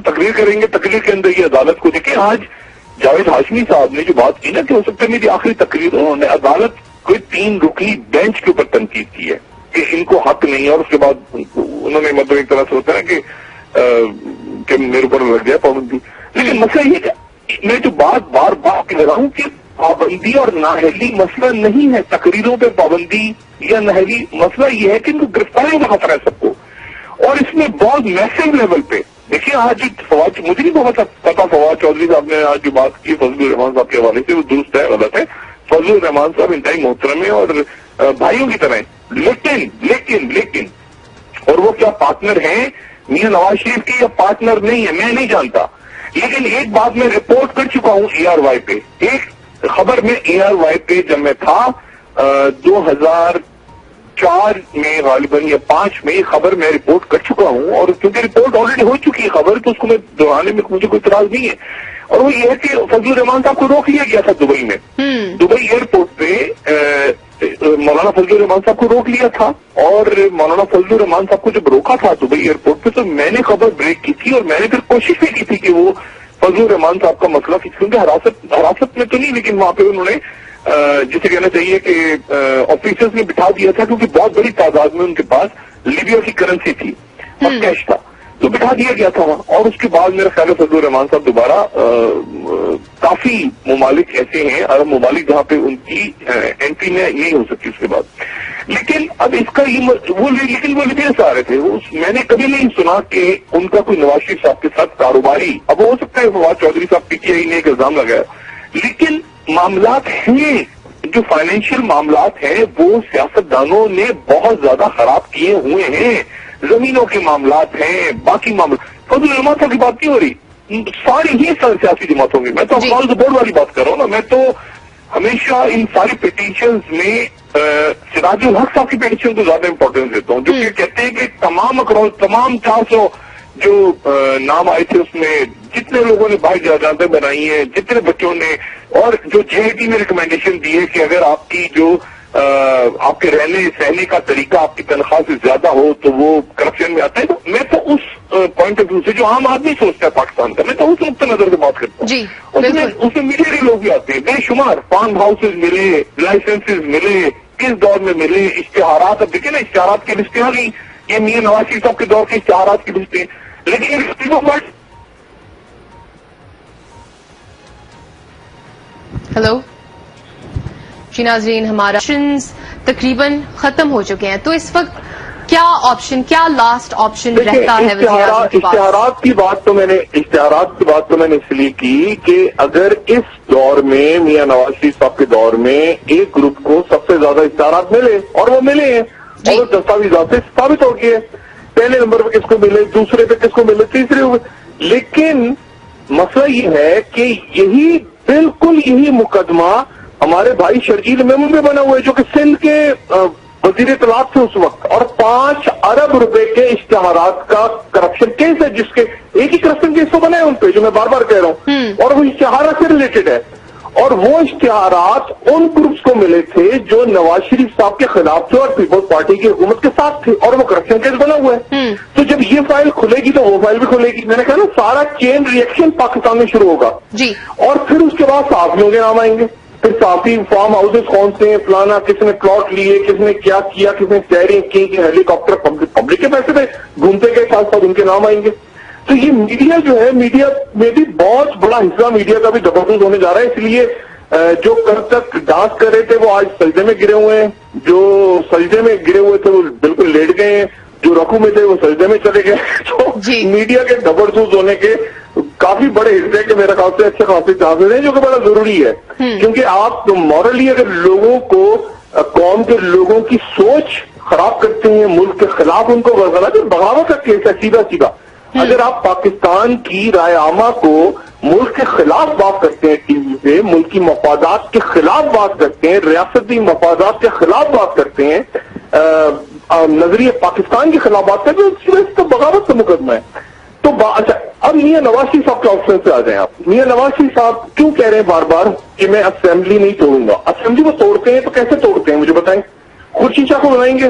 تقریر کریں گے, تقریر کے اندر یہ عدالت کو دیکھیں. آج جاوید ہاشمی صاحب نے جو بات کی نا کہ ہو سکتا ہے میری آخری تقریر, انہوں نے عدالت کو 3 رکنی بینچ کے اوپر تنقید کی ہے کہ ان کو حق نہیں ہے, اور اس کے بعد انہوں نے مطلب ایک طرح سے ہوتا ہے کہ میرے اوپر لگ جائے پابندی. لیکن مسئلہ یہ کہ میں جو بات بار بار کہہ رہا ہوں کہ پابندی اور نااہلی مسئلہ نہیں ہے, تقریروں پہ پابندی یا نااہلی مسئلہ یہ ہے کہ ان کو گرفتاری کا خطرہ ہے سب کو, اور اس میں بہت میسو لیول پہ. دیکھیے آج فواد, مجھے نہیں بہت پتا فواد چودھری صاحب نے آج جو بات کی فضل الرحمان صاحب کے حوالے سے وہ درست ہے غلط ہے. فضل الرحمان صاحب انتہائی محترم ہے اور بھائیوں کی طرح ہیں, لیکن اور وہ کیا پارٹنر ہیں میاں نواز شریف کے یا پارٹنر نہیں ہے میں نہیں جانتا. لیکن ایک بات میں رپورٹ کر چکا ہوں اے آر وائی پہ, ایک خبر میں اے آر وائی پہ جب میں تھا 2004 میں غالباً یا 5 میں خبر میں رپورٹ کر چکا ہوں, اور کیونکہ رپورٹ آلریڈی ہو چکی ہے خبر تو اس کو میں دہرانے میں مجھے کوئی اعتراض نہیں ہے. اور وہ یہ ہے کہ فضل الرحمان صاحب کو روک لیا گیا تھا دبئی میں, دبئی ایئرپورٹ پہ مولانا فضل الرحمان صاحب کو روک لیا تھا, اور مولانا فضل الرحمان صاحب کو جب روکا تھا دبئی ایئرپورٹ پہ تو میں نے خبر بریک کی تھی, اور میں نے پھر کوشش بھی کی تھی کہ وہ فضل الرحمان صاحب کا مسئلہ, کیونکہ حراست میں تو نہیں لیکن وہاں پہ انہوں نے جسے کہنا چاہیے کہ آفیسرز نے بٹھا دیا تھا, کیونکہ بہت بڑی تعداد میں ان کے پاس لیبیا کی کرنسی تھی اور کیش تھا, تو بٹھا دیا گیا تھا وہاں. اور اس کے بعد میرا خیال ہے فضل الرحمان صاحب دوبارہ کافی ممالک ایسے ہیں, عرب ممالک جہاں پہ ان کی انٹری نہیں ہو سکی اس کے بعد. لیکن اب اس کا وہ لیبیا سے آ رہے تھے, میں نے کبھی نہیں سنا کہ ان کا کوئی نواز شریف صاحب کے ساتھ کاروباری, اب ہو سکتا ہے فواد چودھری صاحب پی ٹی آئی نے ایک الزام لگایا, لیکن معاملات ہیں جو فائنینشیل معاملات ہیں وہ سیاستدانوں نے بہت زیادہ خراب کیے ہوئے ہیں, زمینوں کے معاملات ہیں, باقی معاملات. فضل الرحمان صاحب کی بات نہیں ہو رہی, ساری ہی سیاسی جماعتوں میں, میں تو اقبال بورڈ والی بات کر رہا ہوں نا, میں تو ہمیشہ ان ساری پیٹیشنز میں سراج الحق صاحب کی پیٹیشن کو زیادہ امپورٹینس دیتا ہوں, جو کہ کہتے ہیں کہ تمام 400 جو نام آئے تھے اس میں جتنے لوگوں نے باہر جائیدادیں بنائی ہیں, جتنے بچوں نے, اور جو جے آئی ٹی نے ریکمینڈیشن دی ہے کہ اگر آپ کی جو آپ کے رہنے سہنے کا طریقہ آپ کی تنخواہ سے زیادہ ہو تو وہ کرپشن میں آتا ہے. تو میں تو اس پوائنٹ آف ویو سے جو عام آدمی سوچتا ہے پاکستان کا, میں تو اس نقطۂ نظر سے بات کرتا ہوں. اس میں میڈیا کے لوگ بھی آتے ہیں بے شمار, فارم ہاؤسز ملے, لائسنسز ملے, کس دور میں ملے, اشتہارات, اب دیکھیں نا اشتہارات کی لسٹیں آ گئی, یہ میاں نواز شریف صاحب کے دور کے اشتہارات کی لسٹیں, لیکن ہیلو جی ناظرین, ہمارا آپشنز تقریباً ختم ہو چکے ہیں, تو اس وقت کیا آپشن, کیا لاسٹ آپشن رہتا ہے وزیر اعظم کے پاس؟ اشتہارات کی بات تو میں نے اس لیے کی کہ اگر اس دور میں میاں نواز شریف صاحب کے دور میں ایک گروپ کو سب سے زیادہ اشتہارات ملے, اور وہ ملے ہیں, اور وہ دستاویزات سے ثابت ہو گئے, پہلے نمبر پہ کس کو ملے, دوسرے پہ کس کو ملے, تیسرے پہ. لیکن مسئلہ یہ ہے کہ بالکل یہی مقدمہ ہمارے بھائی شرجیل میمون میں بنا ہوا ہے, جو کہ سندھ کے وزیر اطلاعات تھے اس وقت, اور 5 ارب روپے کے اشتہارات کا کرپشن کیس ہے, جس کے ایک ہی کرپشن کیس تو بنا ہے ان پہ, جو میں بار بار کہہ رہا ہوں, اور وہ اشتہارات سے ریلیٹڈ ہے. اور وہ اشتہارات ان گروپس کو ملے تھے جو نواز شریف صاحب کے خلاف تھے اور پیپلز پارٹی کی حکومت کے ساتھ تھے, اور وہ کرپشن کیس بنا ہوا ہے. تو جب یہ فائل کھلے گی تو وہ فائل بھی کھلے گی. میں نے کہا نا سارا چین ریئیکشن پاکستان میں شروع ہوگا, اور پھر اس کے بعد صحافیوں کے نام آئیں گے, پھر صحافی فارم ہاؤسز کون سے ہیں, فلانا کس نے پلاٹ لیے, کس نے کیا کیا, کس نے سیئرنگ کی, ہیلی کاپٹر پبلک کے پیسے پہ گھومتے گئے, ساتھ ساتھ ان کے نام آئیں گے. تو یہ میڈیا جو ہے, میڈیا میں بھی بہت بڑا حصہ میڈیا کا بھی زبردست ہونے جا رہا ہے. اس لیے جو کل تک ڈانس کر رہے تھے وہ آج سجدے میں گرے ہوئے ہیں, جو سجدے میں گرے ہوئے تھے وہ بالکل لیٹ گئے ہیں, جو رکوع میں تھے وہ سجدے میں چلے گئے. تو میڈیا کے زبردست ہونے کے کافی بڑے حصے کے میرے خیال سے اچھے خاصے چانسز ہیں, جو کہ بڑا ضروری ہے. کیونکہ آپ مورلی اگر لوگوں کو, قوم کے لوگوں کی سوچ خراب کرتے ہیں, ملک کے خلاف ان کو غلط بغاوت کا کیس ہے سیدھا. اگر آپ پاکستان کی رائے عامہ کو ملک کے خلاف بات کرتے ہیں ٹی وی پہ, ملکی مفادات کے خلاف بات کرتے ہیں, ریاستی مفادات کے خلاف بات کرتے ہیں, نظریہ پاکستان کے خلاف بات کرتے ہیں, تو بغاوت کا مقدمہ ہے. تو اچھا, اب میاں نواز شریف صاحب کے آپشن سے آ جائیں آپ. میاں نواز شریف صاحب کیوں کہہ رہے ہیں بار بار کہ میں اسمبلی نہیں توڑوں گا؟ اسمبلی کو توڑتے ہیں تو کیسے توڑتے ہیں مجھے بتائیں. خود شیشہ کو بنائیں گے,